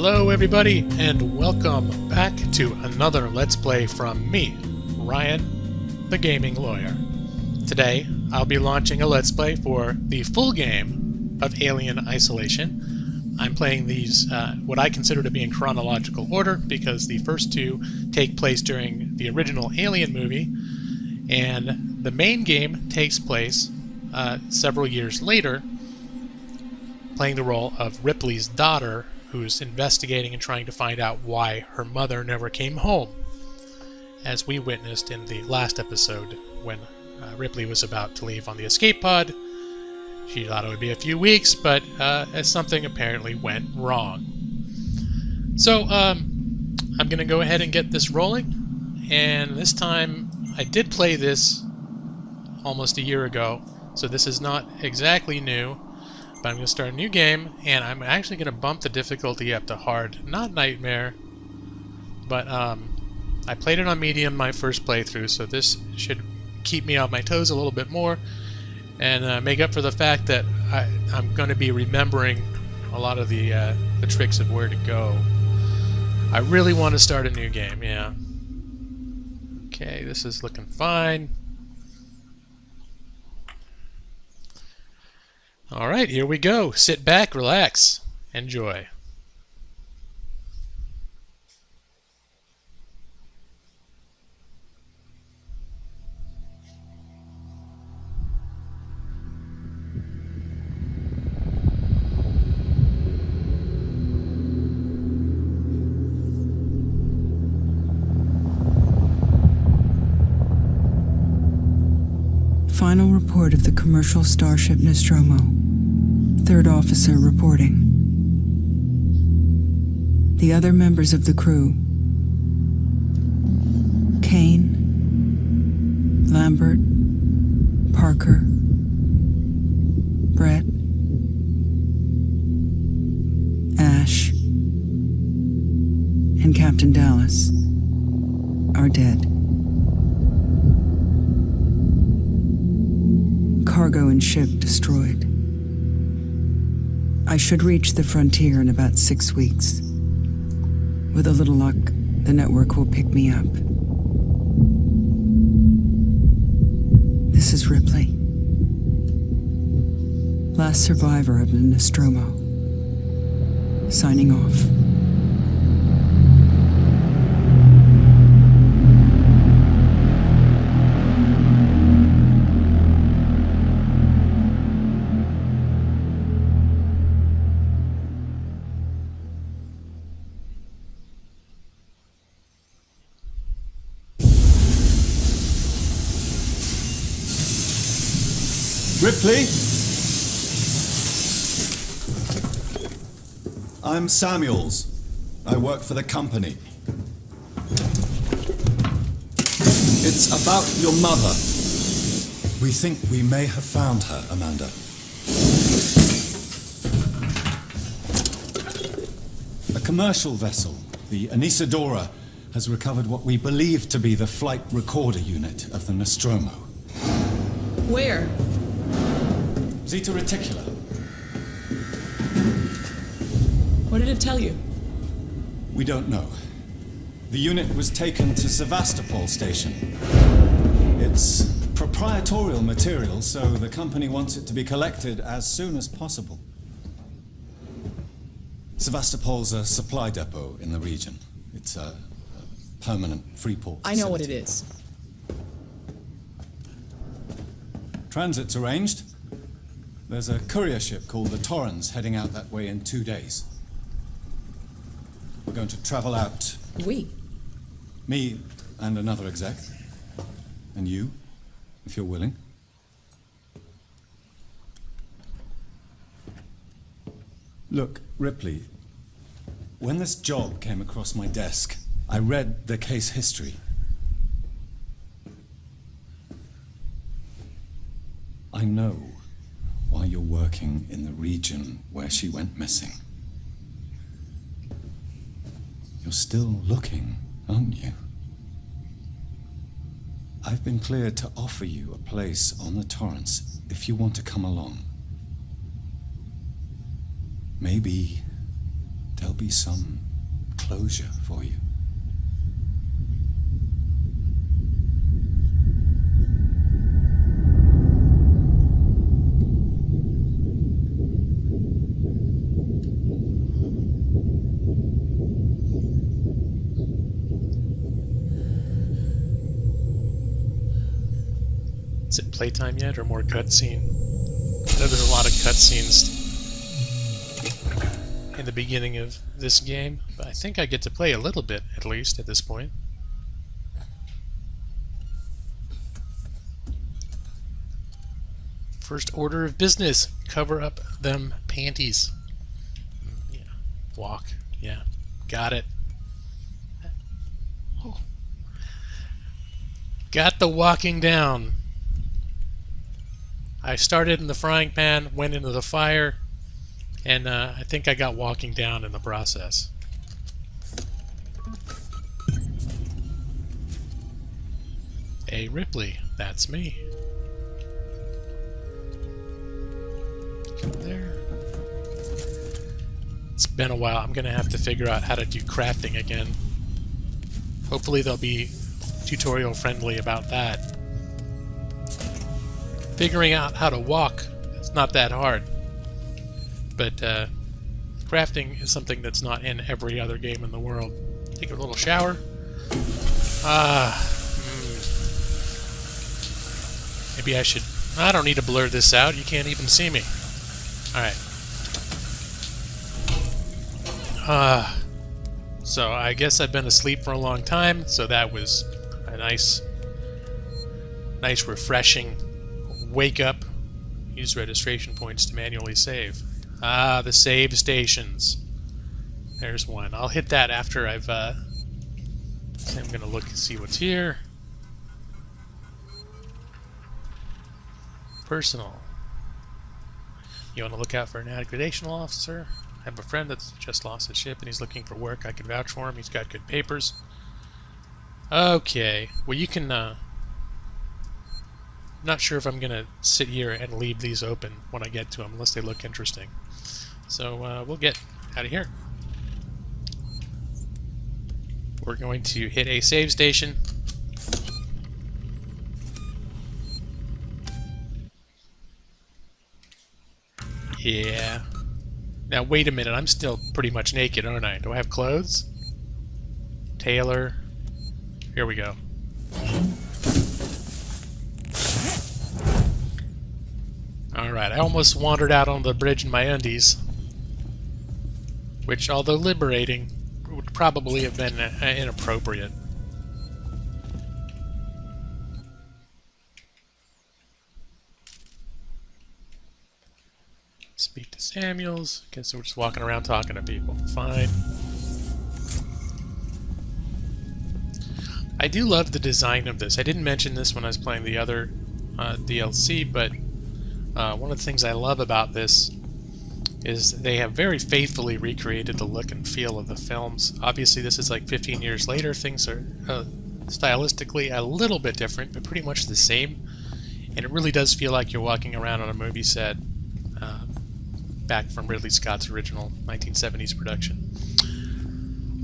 Hello everybody, and welcome back to another Let's Play from me, Ryan, the Gaming Lawyer. Today, I'll be launching a Let's Play for the full game of Alien Isolation. I'm playing these, what I consider to be in chronological order, because the first two take place during the original Alien movie, and the main game takes place several years later, playing the role of Ripley's daughter, who's investigating and trying to find out why her mother never came home, as we witnessed in the last episode when Ripley was about to leave on the escape pod. She thought it would be a few weeks, but something apparently went wrong. So I'm going to go ahead and get this rolling, and this time I did play this almost a year ago, so this is not exactly new. But I'm going to start a new game, and I'm actually going to bump the difficulty up to hard. Not Nightmare, but I played it on medium my first playthrough, so this should keep me on my toes a little bit more, and make up for the fact that I'm going to be remembering a lot of the tricks of where to go. I really want to start a new game, yeah. Okay, this is looking fine. Alright, here we go. Sit back, relax, enjoy. Final report of the commercial starship Nostromo. Third officer reporting. The other members of the crew: Kane, Lambert, Parker, Brett, Ash, and Captain Dallas are dead. Cargo and ship destroyed. I should reach the frontier in about 6 weeks. With a little luck, the network will pick me up. This is Ripley, last survivor of the Nostromo, signing off. Ripley? I'm Samuels. I work for the company. It's about your mother. We think we may have found her, Amanda. A commercial vessel, the Anisadora, has recovered what we believe to be the flight recorder unit of the Nostromo. Where? Zeta Reticula. What did it tell you? We don't know. The unit was taken to Sevastopol Station. It's proprietorial material, so the company wants it to be collected as soon as possible. Sevastopol's a supply depot in the region. It's a permanent free port facility. I know what it is. Transit's arranged. There's a courier ship called the Torrens heading out that way in 2 days. We're going to travel out. We? Me and another exec. And you, if you're willing. Look, Ripley, when this job came across my desk, I read the case history. I know why you're working in the region where she went missing. You're still looking, aren't you? I've been cleared to offer you a place on the Torrens if you want to come along. Maybe there'll be some closure for you. Is it playtime yet, or more cutscene? I know there's a lot of cutscenes in the beginning of this game, but I think I get to play a little bit, at least, at this point. First order of business, cover up them panties. Yeah. Walk. Yeah. Got it. Oh. Got the walking down. I started in the frying pan, went into the fire, and I think I got walking down in the process. Hey Ripley, that's me. Come there. It's been a while. I'm gonna have to figure out how to do crafting again. Hopefully they'll be tutorial friendly about that. Figuring out how to walk, it's not that hard. But crafting is something that's not in every other game in the world. Take a little shower. Maybe I should... I don't need to blur this out. You can't even see me. Alright. So I guess I've been asleep for a long time, so that was a nice refreshing wake up. Use registration points to manually save. Ah, the save stations. There's one. I'll hit that after I've I'm gonna look and see what's here. Personal. You want to look out for an accreditation officer? I have a friend that's just lost his ship and he's looking for work. I can vouch for him. He's got good papers. Okay. Well, you can not sure if I'm gonna sit here and leave these open when I get to them unless they look interesting. So we'll get out of here. We're going to hit a save station. Yeah. Now wait a minute, I'm still pretty much naked, aren't I? Do I have clothes? Taylor. Here we go. Alright, I almost wandered out on the bridge in my undies, which, although liberating, would probably have been inappropriate. Speak to Samuels. Guess we're just walking around talking to people. Fine. I do love the design of this. I didn't mention this when I was playing the other DLC, but one of the things I love about this is they have very faithfully recreated the look and feel of the films. Obviously this is like 15 years later. Things are stylistically a little bit different, but pretty much the same. And it really does feel like you're walking around on a movie set back from Ridley Scott's original 1970s production.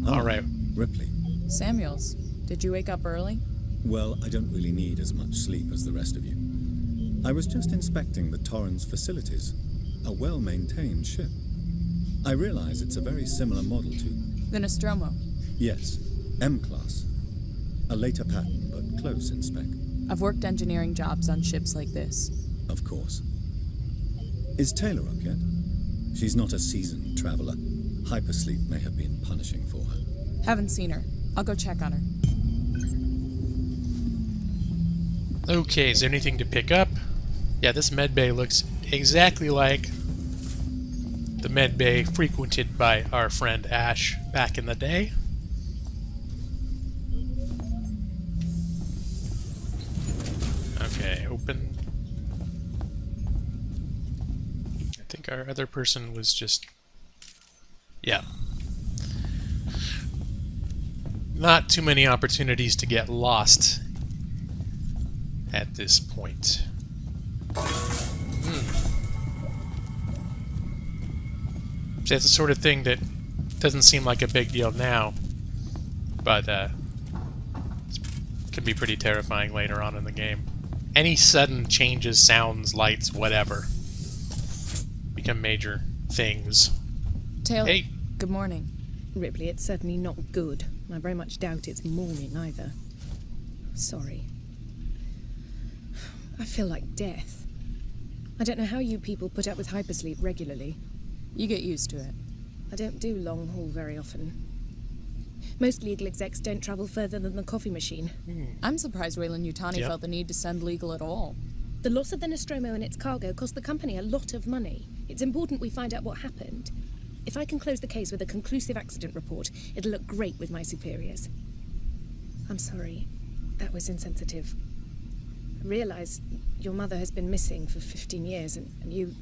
Oh, Alright. Ripley. Samuels, did you wake up early? Well, I don't really need as much sleep as the rest of you. I was just inspecting the Torrens facilities. A well-maintained ship. I realize it's a very similar model to... The Nostromo. Yes, M-Class. A later pattern, but close in spec. I've worked engineering jobs on ships like this. Of course. Is Taylor up yet? She's not a seasoned traveler. Hypersleep may have been punishing for her. Haven't seen her. I'll go check on her. Okay, is there anything to pick up? Yeah, this medbay looks exactly like the medbay frequented by our friend Ash back in the day. Okay, open. I think our other person was just... yeah. Not too many opportunities to get lost at this point. See, that's the sort of thing that doesn't seem like a big deal now, but it can be pretty terrifying later on in the game. Any sudden changes, sounds, lights, whatever, become major things. Taylor, Hey. good morning. Ripley, it's certainly not good. I very much doubt it's morning either. Sorry. I feel like death. I don't know how you people put up with hypersleep regularly. You get used to it. I don't do long haul very often. Most legal execs don't travel further than the coffee machine. I'm surprised Weyland-Yutani Yep. felt the need to send legal at all. The loss of the Nostromo and its cargo cost the company a lot of money. It's important we find out what happened. If I can close the case with a conclusive accident report, it'll look great with my superiors. I'm sorry. That was insensitive. I realise your mother has been missing for 15 years and you...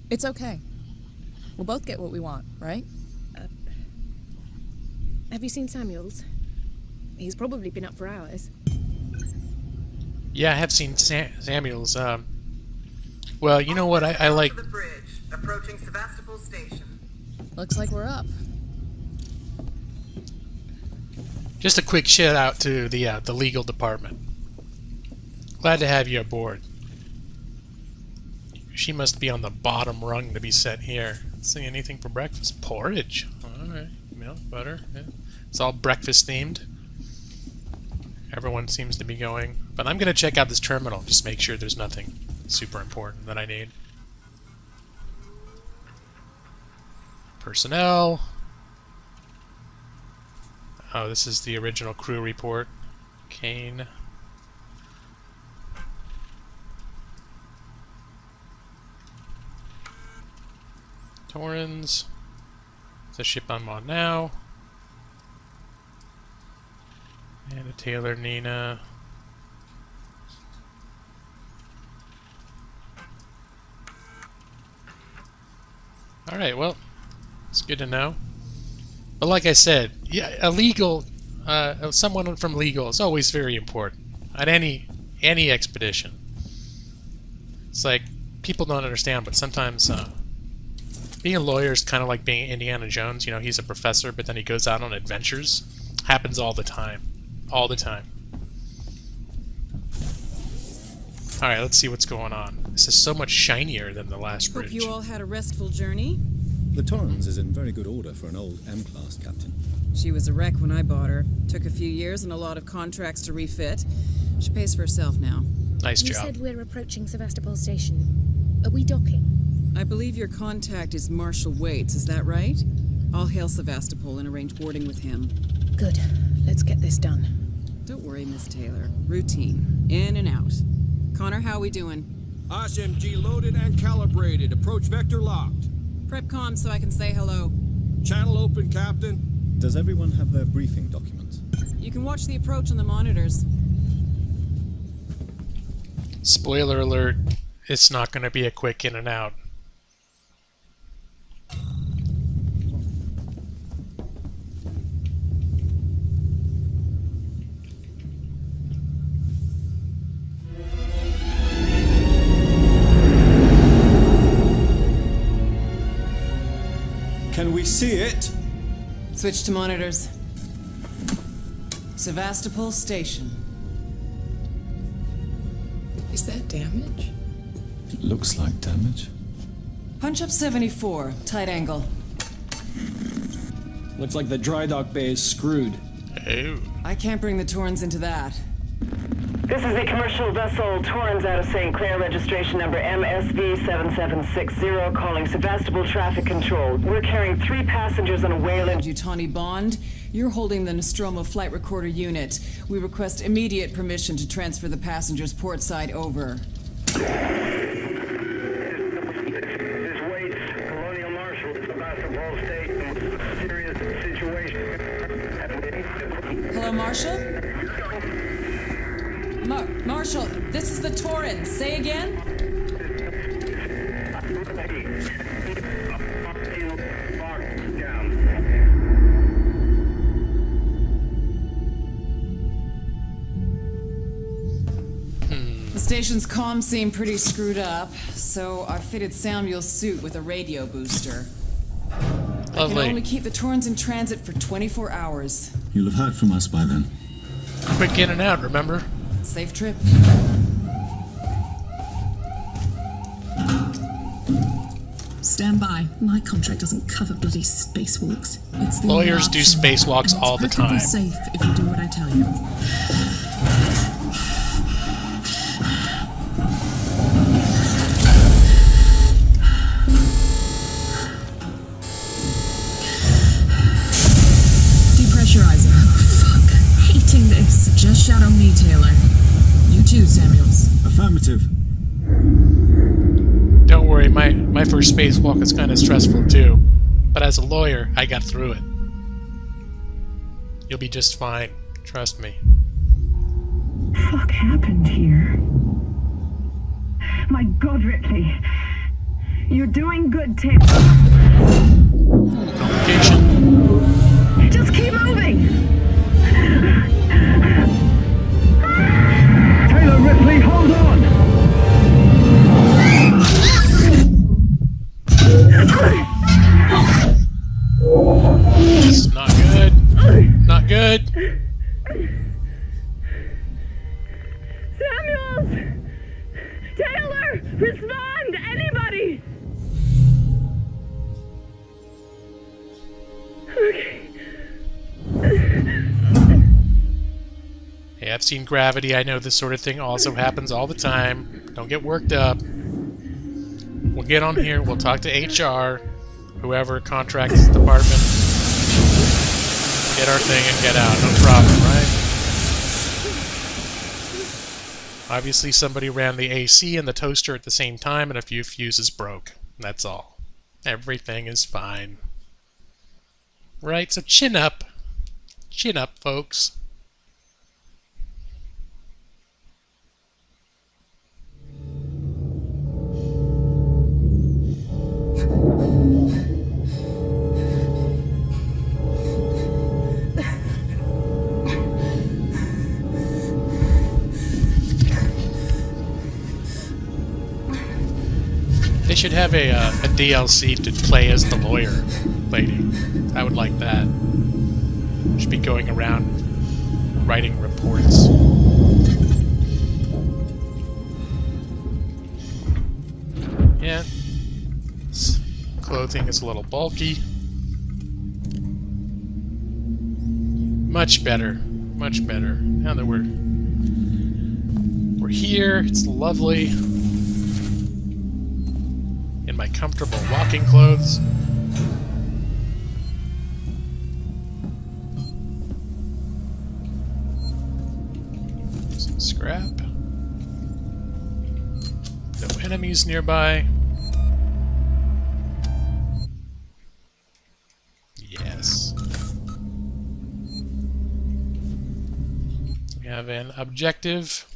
It's okay. We'll both get what we want, right? Have you seen Samuels? He's probably been up for hours. Yeah, I have seen Samuels. Well, you know what? I like. The bridge, approaching Sevastopol Station. Looks like we're up. Just a quick shout out to the legal department. Glad to have you aboard. She must be on the bottom rung to be sent here. See anything for breakfast? Porridge. All right, milk, butter. Yeah. It's all breakfast themed. Everyone seems to be going, but I'm gonna check out this terminal. Just make sure there's nothing super important that I need. Personnel. Oh, this is the original crew report. Kane. Torrens. The ship I'm on now. And a Taylor, Nina. Alright, well, it's good to know. But like I said, yeah, a legal, someone from legal is always very important at any expedition. It's like, people don't understand, but sometimes being a lawyer is kind of like being Indiana Jones. You know, he's a professor, but then he goes out on adventures. Happens all the time. All the time. Alright, let's see what's going on. This is so much shinier than the last bridge. Hope you all had a restful journey. The Torrens is in very good order for an old M-class captain. She was a wreck when I bought her. Took a few years and a lot of contracts to refit. She pays for herself now. Nice You job. said we're approaching Sevastopol Station. Are we docking? I believe your contact is Marshal Waits, is that right? I'll hail Sevastopol and arrange boarding with him. Good. Let's get this done. Don't worry, Miss Taylor. Routine. In and out. Connor, how we doing? SMG loaded and calibrated. Approach vector locked. Prep comm so I can say hello. Channel open, Captain. Does everyone have their briefing documents? You can watch the approach on the monitors. Spoiler alert, it's not going to be a quick in and out. Can we see it? Switch to monitors. Sevastopol Station. Is that damage? It looks like damage. Punch up 74. Tight angle. Looks like the dry dock bay is screwed. Oh. I can't bring the Torrens into that. This is the commercial vessel Torrens out of St. Clair, registration number MSV7760, calling Sevastopol Traffic Control. We're carrying 3 passengers on a Weyland. Yutani Bond, you're holding the Nostromo flight recorder unit. We request immediate permission to transfer the passengers portside over. This Waits, Colonial Marshal, Sevastopol Station. Serious situation. Hello, Marshal? Marshal, this is the Torrens. Say again? The station's comms seem pretty screwed up, so I fitted Samuel's suit with a radio booster. I can Lovely. only keep the Torrens in transit for 24 hours. You'll have heard from us by then. Quick in and out, remember? Safe trip. Stand by. My contract doesn't cover bloody spacewalks. It's the only Lawyers do option, spacewalks and all the it's perfectly time. safe if you do what I tell you. Depressurizer. Oh, fuck. Hating this. Just shadow me, Taylor. You too, Samuels. Affirmative. Don't worry, my first spacewalk is kind of stressful too. But as a lawyer, I got through it. You'll be just fine. Trust me. Fuck happened here? My God, Ripley. You're doing good, Taylor. Complication. Just keep moving. Taylor Ripley, hold on! This is not good. Not good. Samuels! Taylor! Respond! Anybody! Okay. Hey, I've seen Gravity. I know this sort of thing also happens all the time. Don't get worked up. We'll get on here. We'll talk to HR, whoever contracts the department. Get our thing and get out. No problem, right? Obviously, somebody ran the AC and the toaster at the same time, and a few fuses broke. That's all. Everything is fine. Right? So chin up. Chin up, folks. They should have a DLC to play as the lawyer lady. I would like that. Should be going around writing reports. Yeah. This clothing is a little bulky. Much better. Much better. Now that we're here, it's lovely. In my comfortable walking clothes. Some scrap. No enemies nearby. Yes. We have an objective.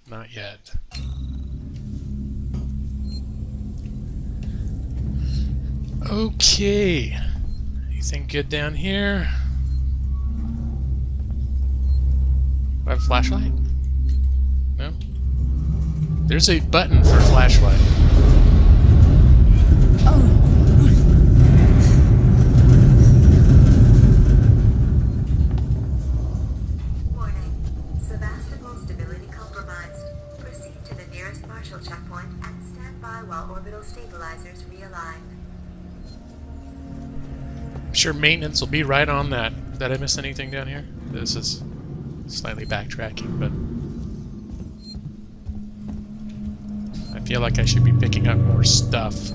Not yet. Okay. Anything good down here? Do I have a flashlight? No? There's a button for a flashlight. Warning. Sevastopol stability compromised. Proceed to the nearest Marshall checkpoint and stand by while orbital stabilizers realign. I'm sure maintenance will be right on that. Did I miss anything down here? This is slightly backtracking, but I feel like I should be picking up more stuff.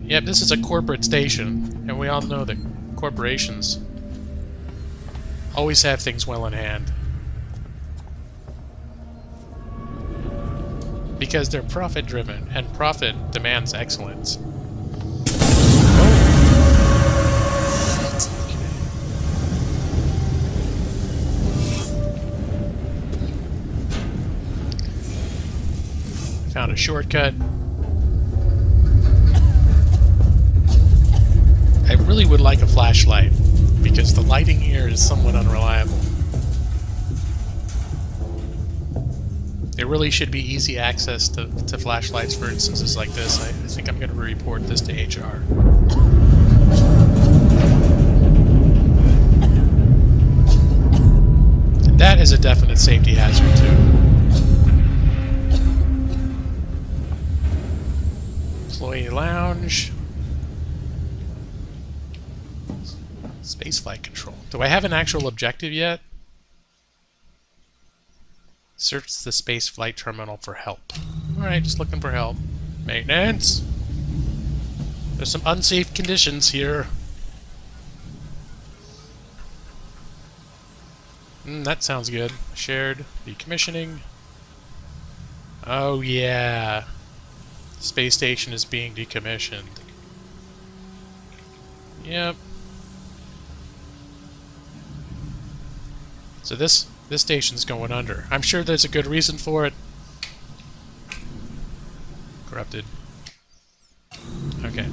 Yep, this is a corporate station, and we all know that corporations always have things well in hand. Because they're profit-driven, and profit demands excellence. Found a shortcut. I really would like a flashlight, because the lighting here is somewhat unreliable. There really should be easy access to flashlights for instances like this. I think I'm going to report this to HR. And that is a definite safety hazard, too. Employee lounge. Spaceflight control. Do I have an actual objective yet? Search the spaceflight terminal for help. Alright, just looking for help. Maintenance! There's some unsafe conditions here. That sounds good. Shared decommissioning. Oh yeah. Space station is being decommissioned. Yep. So this station's going under. I'm sure there's a good reason for it. Corrupted. Okay.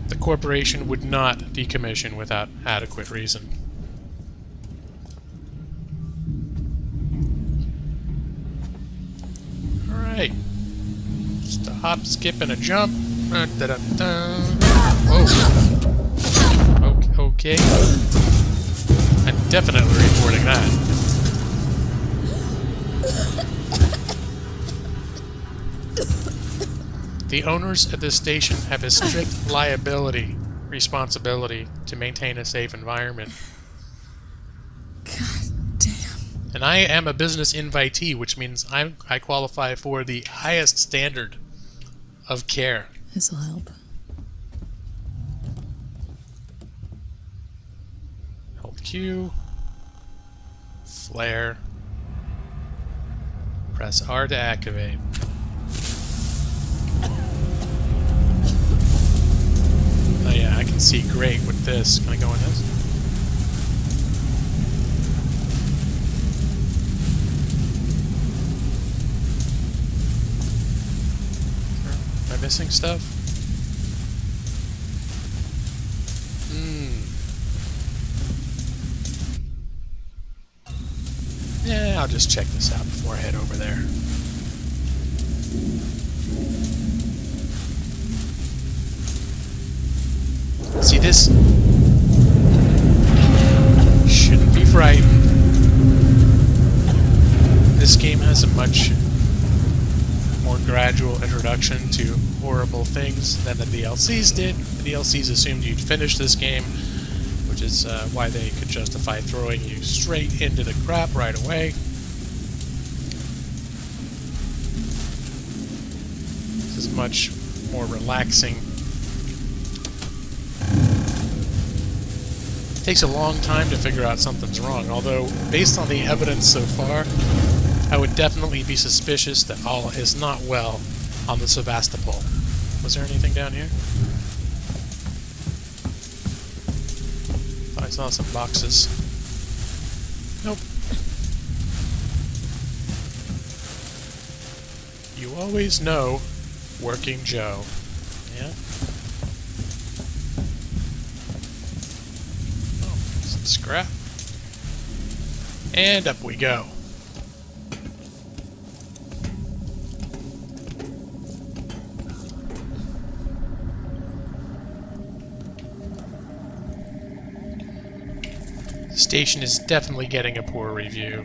The corporation would not decommission without adequate reason. Alright. Just a hop, skip, and a jump. Oh. Okay. I'm definitely reporting that. The owners of this station have a strict responsibility to maintain a safe environment. God damn. And I am a business invitee, which means I qualify for the highest standard of care. This'll help. Hold Q. Flare. Press R to activate. Oh yeah, I can see great with this. Can I go in this? Am I missing stuff? Yeah, I'll just check this out before I head over there. See, this shouldn't be frightened. This game has a much more gradual introduction to horrible things than the DLCs did. The DLCs assumed you'd finish this game, which is why they could justify throwing you straight into the crap right away. This is much more relaxing. It takes a long time to figure out something's wrong, although, based on the evidence so far, I would definitely be suspicious that all is not well on the Sevastopol. Was there anything down here? I saw some boxes. Nope. You always know Working Joe. Yeah? Oh, some scrap. And up we go. The station is definitely getting a poor review.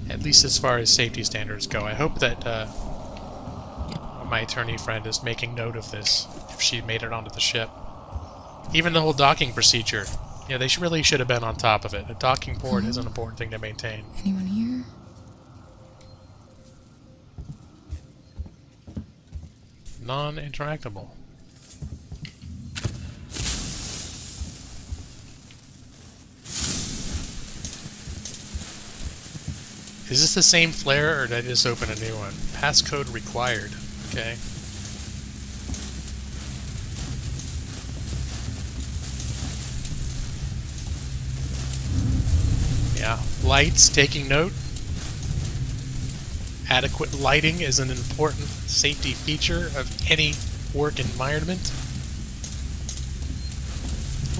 At least as far as safety standards go. I hope that my attorney friend is making note of this, if she made it onto the ship. Even the whole docking procedure. Yeah, they really should have been on top of it. A docking port is an important thing to maintain. Anyone here? Non-interactable. Is this the same flare, or did I just open a new one? Passcode required. Okay. Yeah. Lights, taking note. Adequate lighting is an important safety feature of any work environment.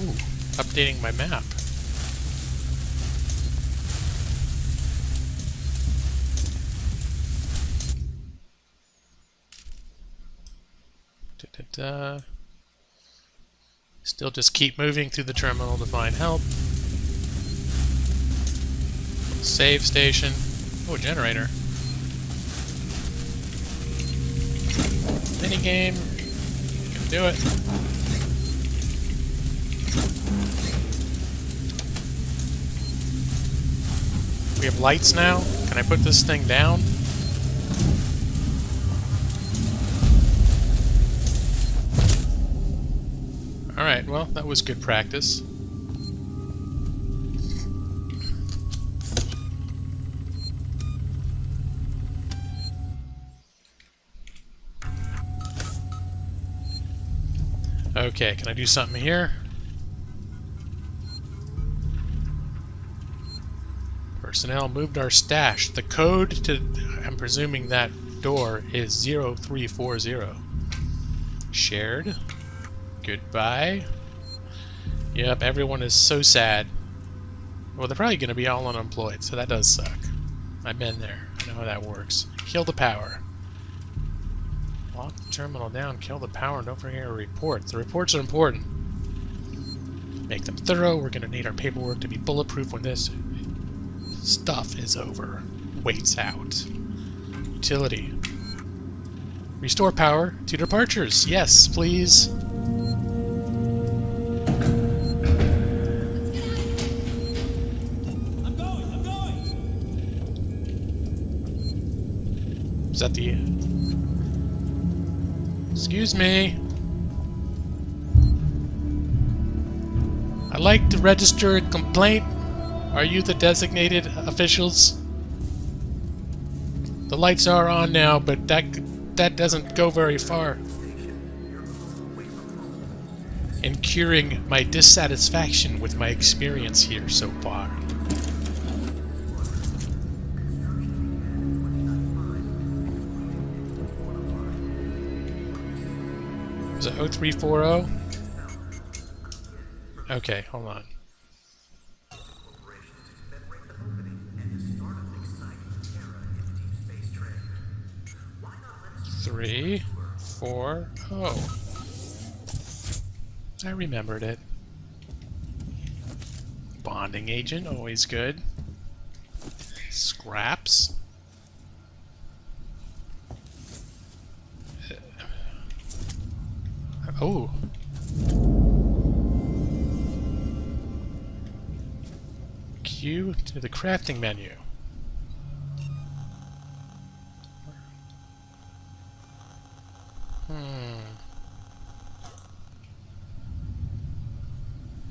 Ooh, updating my map. Still just keep moving through the terminal to find help. Save station. Oh, generator. Minigame. Can do it. We have lights now. Can I put this thing down? Alright, well, that was good practice. Okay, can I do something here? Personnel moved our stash. The code to, I'm presuming that door is 0340. Shared. Goodbye. Yep, everyone is so sad. Well, they're probably going to be all unemployed, so that does suck. I've been there. I know how that works. Kill the power. Lock the terminal down, kill the power, and don't forget to report. The reports are important. Make them thorough. We're going to need our paperwork to be bulletproof when this stuff is over. Waits out. Utility. Restore power to departures. Yes, please. Is that the... Excuse me. I'd like to register a complaint. Are you the designated officials? The lights are on now, but that doesn't go very far in curing my dissatisfaction with my experience here so far. Is it 0340? Okay, hold on. 340. I remembered it. Bonding agent, always good. Scraps. Oh. Q to the crafting menu.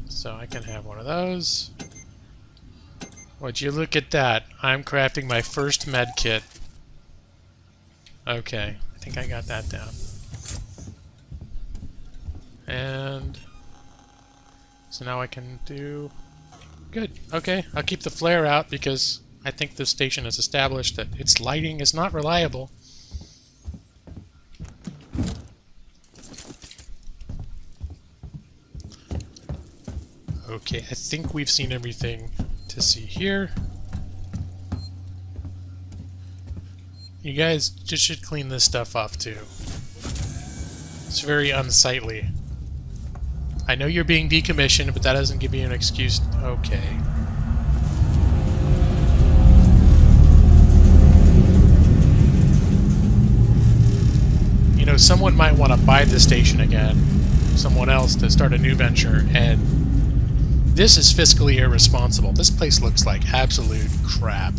So I can have one of those. Would you look at that? I'm crafting my first med kit. Okay, I think I got that down. And so now I can do... Good. Okay, I'll keep the flare out because I think the station has established that its lighting is not reliable. Okay, I think we've seen everything to see here. You guys just should clean this stuff off too. It's very unsightly. I know you're being decommissioned, but that doesn't give you an excuse. Okay. You know, someone might want to buy the station again. Someone else to start a new venture, and this is fiscally irresponsible. This place looks like absolute crap.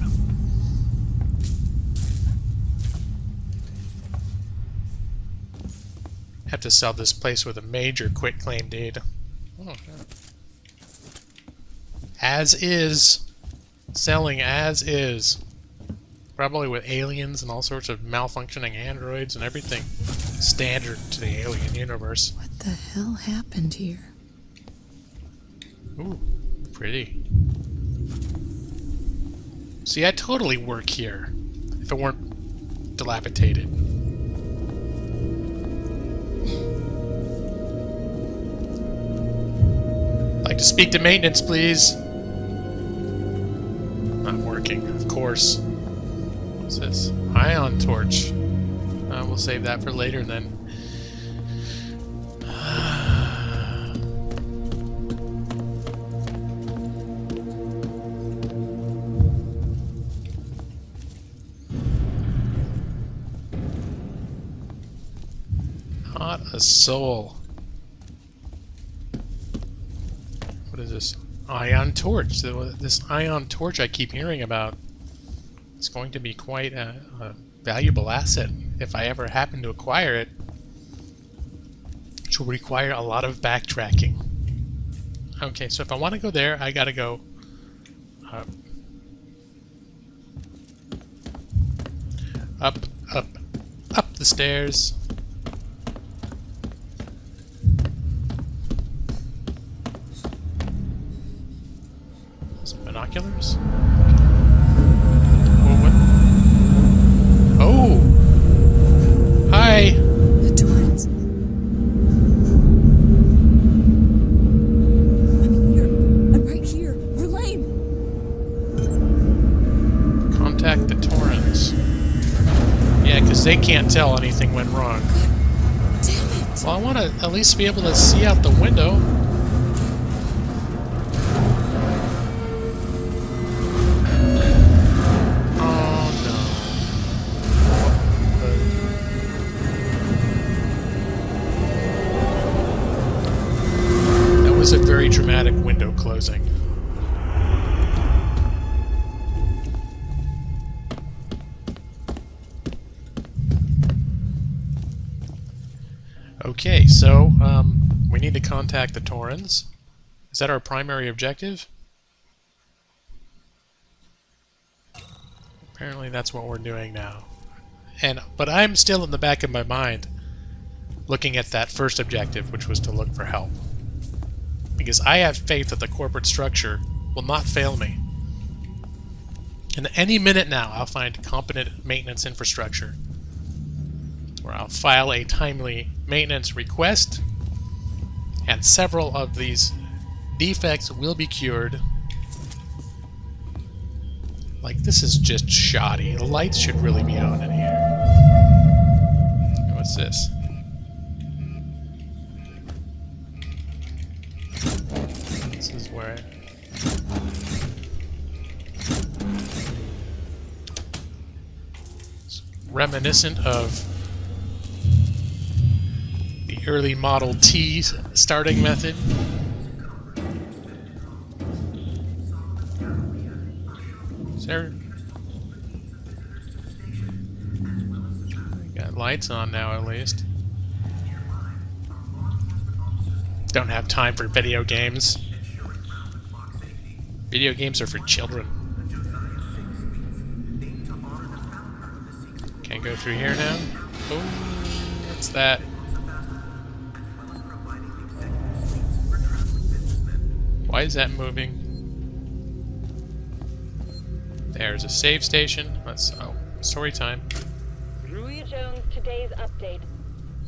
Have to sell this place with a major quitclaim deed. Oh, as is. Selling as is. Probably with aliens and all sorts of malfunctioning androids and everything standard to the alien universe. What the hell happened here? Ooh, pretty. See, I'd totally work here if it weren't dilapidated. I'd like to speak to maintenance, please. Not working, of course. What's this? Ion torch. We'll save that for later then. Not a soul. What is this? Ion torch. So this ion torch I keep hearing about is going to be quite a valuable asset if I ever happen to acquire it, which will require a lot of backtracking. Okay, so if I want to go there, I gotta go up the stairs. Some binoculars. Oh! Hi! The Torrens. I'm here. I'm right here. Verlaine! Contact the Torrens. Yeah, because they can't tell anything went wrong. God damn it! Well, I want to at least be able to see out the window. A very dramatic window closing. Okay, so we need to contact the Torrens. Is that our primary objective? Apparently that's what we're doing now. But I'm still in the back of my mind looking at that first objective, which was to look for help. Because I have faith that the corporate structure will not fail me. And any minute now, I'll find competent maintenance infrastructure, where I'll file a timely maintenance request, and several of these defects will be cured. Like, this is just shoddy. The lights should really be on in here. What's this? This is where it's reminiscent of the early Model T starting method. Is there... Got lights on now, at least. Don't have time for video games. Video games are for children. Can't go through here now. Oh, what's that? Why is that moving? There's a save station. Oh, story time. Ruya Jones, today's update.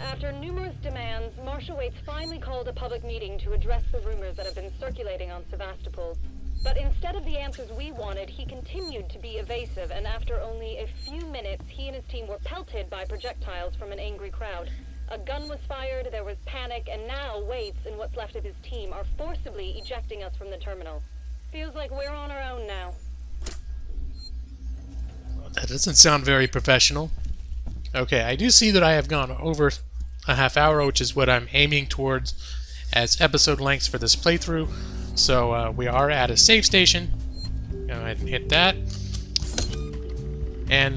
After numerous demands, Marshal Waits finally called a public meeting to address the rumors that have been circulating on Sevastopol. But instead of the answers we wanted, he continued to be evasive, and after only a few minutes, he and his team were pelted by projectiles from an angry crowd. A gun was fired, there was panic, and now Waits and what's left of his team are forcibly ejecting us from the terminal. Feels like we're on our own now. That doesn't sound very professional. Okay, I do see that I have gone over a half hour, which is what I'm aiming towards as episode lengths for this playthrough. So we are at a save station. Go ahead and hit that. And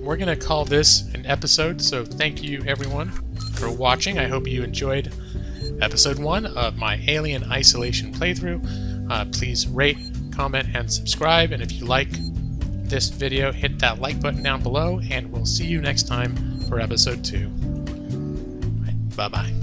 we're going to call this an episode. So thank you everyone for watching. I hope you enjoyed episode 1 of my Alien Isolation playthrough. Please rate, comment, and subscribe. And if you like this video, hit that like button down below. And we'll see you next time for episode 2. Bye-bye.